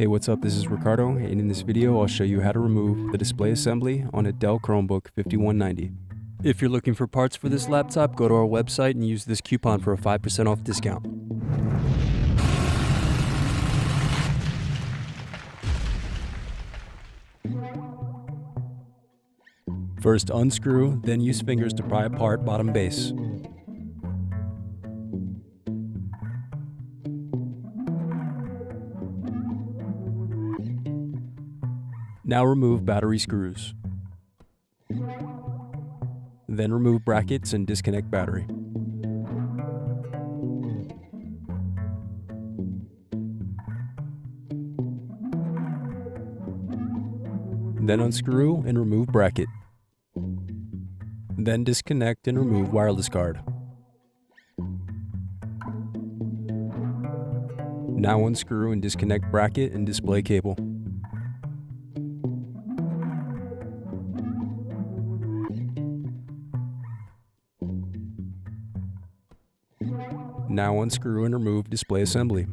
Hey, what's up? This is Ricardo, and in this video I'll show you how to remove the display assembly on a Dell Chromebook 5190. If you're looking for parts for this laptop, go to our website and use this coupon for a 5% off discount. First unscrew, then use fingers to pry apart bottom base. Now remove battery screws. Then remove brackets and disconnect battery. Then unscrew and remove bracket. Then disconnect and remove wireless card. Now unscrew and disconnect bracket and display cable. Now unscrew and remove display assembly.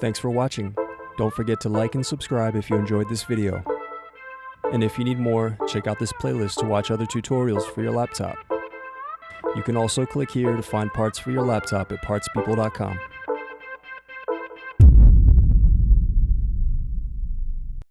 Thanks for watching. Don't forget to like and subscribe if you enjoyed this video. And if you need more, check out this playlist to watch other tutorials for your laptop. You can also click here to find parts for your laptop at partspeople.com.